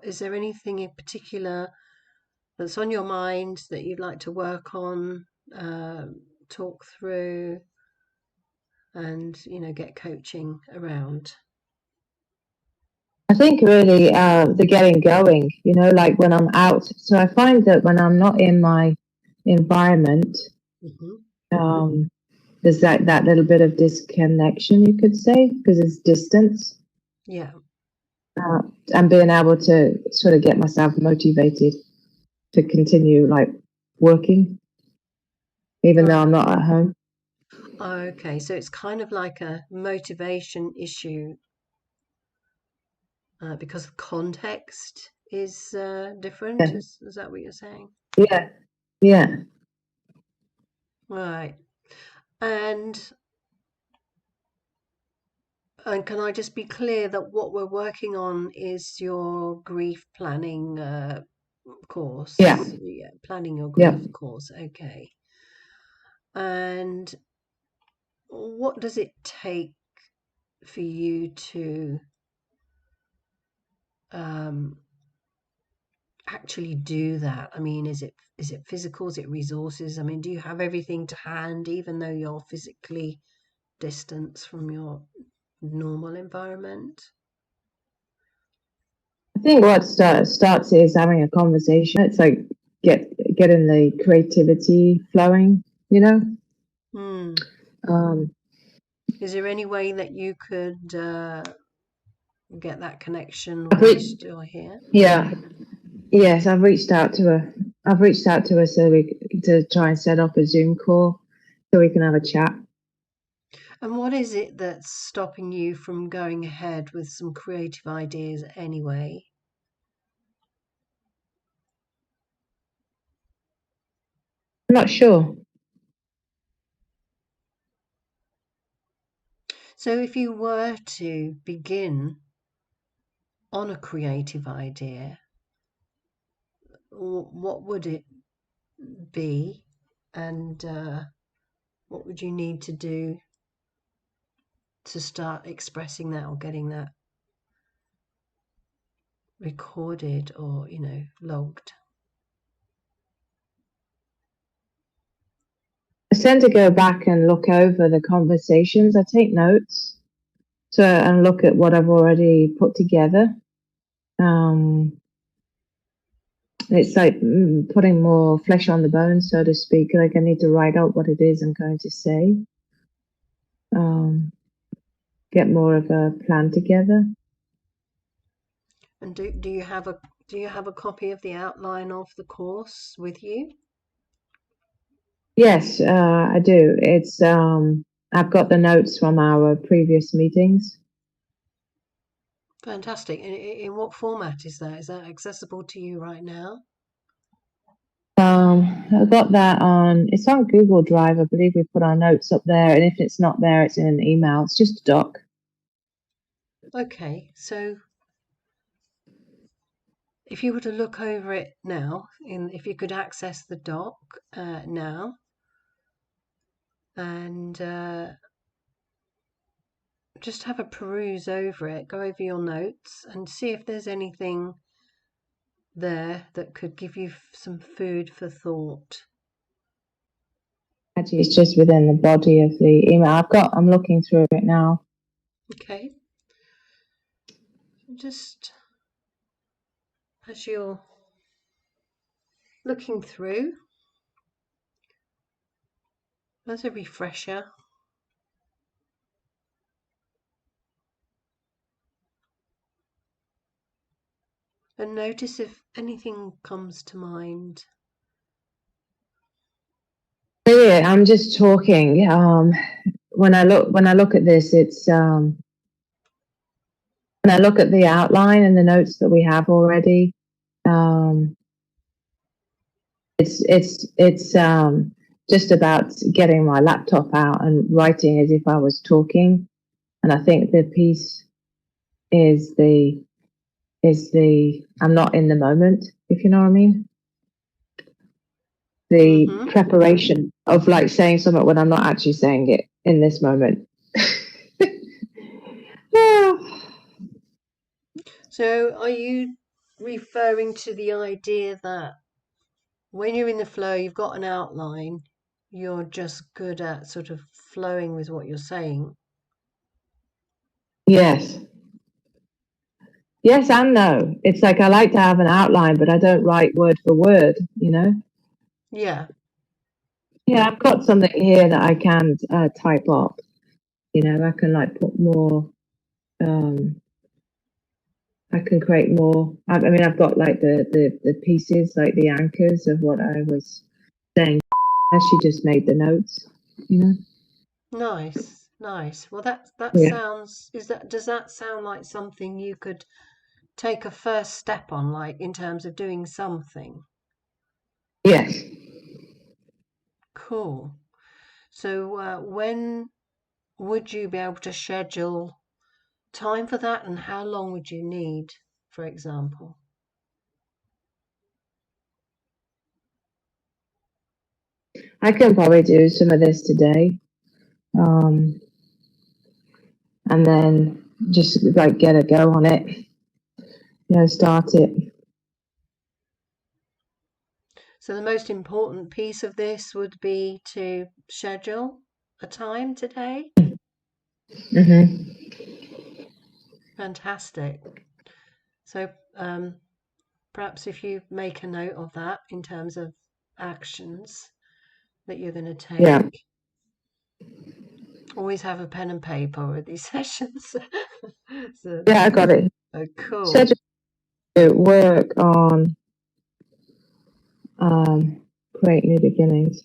Is there anything in particular that's on your mind that you'd like to work on, talk through, and get coaching around? I think really the getting going, like when I'm out. So I find that when I'm not in my environment, there's that little bit of disconnection, you could say, because it's distance. Yeah. And being able to sort of get myself motivated to continue like working, even though I'm not at home. Okay, so it's kind of like a motivation issue because the context is different. Yeah. Is that what you're saying? Yeah. Right. And can I just be clear that what we're working on is your grief planning course? Yeah. Planning your grief course. Okay. And what does it take for you to actually do that? I mean, is it physical? Is it resources? I mean, do you have everything to hand, even though you're physically distanced from your normal environment? I think what starts is having a conversation. It's like getting the creativity flowing, Is there any way that you could get that connection while you're still here? Yes, I've reached out to her. So to try and set up a Zoom call so we can have a chat. And what is it that's stopping you from going ahead with some creative ideas anyway? I'm not sure. So if you were to begin on a creative idea, what would it be, and what would you need to do to start expressing that or getting that recorded or logged? I tend to go back and look over the conversations. I take notes and look at what I've already put together. It's like putting more flesh on the bones, so to speak. Like I need to write out what it is I'm going to say. Get more of a plan together. And do you have a copy of the outline of the course with you? Yes, I do. It's I've got the notes from our previous meetings. Fantastic. In what format is that? Is that accessible to you right now? I got that it's on Google Drive. I believe we put our notes up there, and if it's not there, it's in an email. It's just a doc. Okay, so if you were to look over it now, if you could access the doc now, and just have a peruse over it, go over your notes and see if there's anything there that could give you some food for thought. Actually, it's just within the body of the email. I'm looking through it now. Okay. Just as you're looking through, as a refresher, and notice if anything comes to mind. Yeah, I'm just talking. When I look at this, it's when I look at the outline and the notes that we have already, it's just about getting my laptop out and writing as if I was talking. And I think the piece is the I'm not in the moment, if you know what I mean. The preparation of like saying something when I'm not actually saying it in this moment. So are you referring to the idea that when you're in the flow, you've got an outline, you're just good at sort of flowing with what you're saying? Yes. Yes and no. It's like I like to have an outline, but I don't write word for word, you know? Yeah. Yeah, I've got something here that I can type up. You know, I can like put more, I can create more. I mean, I've got like the pieces, like the anchors of what I was saying. She just made the notes, you know? Nice, nice. Well, that Yeah. sounds, does that sound like something you could take a first step on, like in terms of doing something? Yes. Cool. So, when would you be able to schedule time for that, and how long would you need, for example? I can probably do some of this today. Um, and then just like get a go on it, you know, start it. So, the most important piece of this would be to schedule a time today. Hmm. Fantastic. So, perhaps if you make a note of that in terms of actions that you're going to Yeah. take, always have a pen and paper with these sessions. So, Yeah, I got it. cool. Schedule to work on create new beginnings.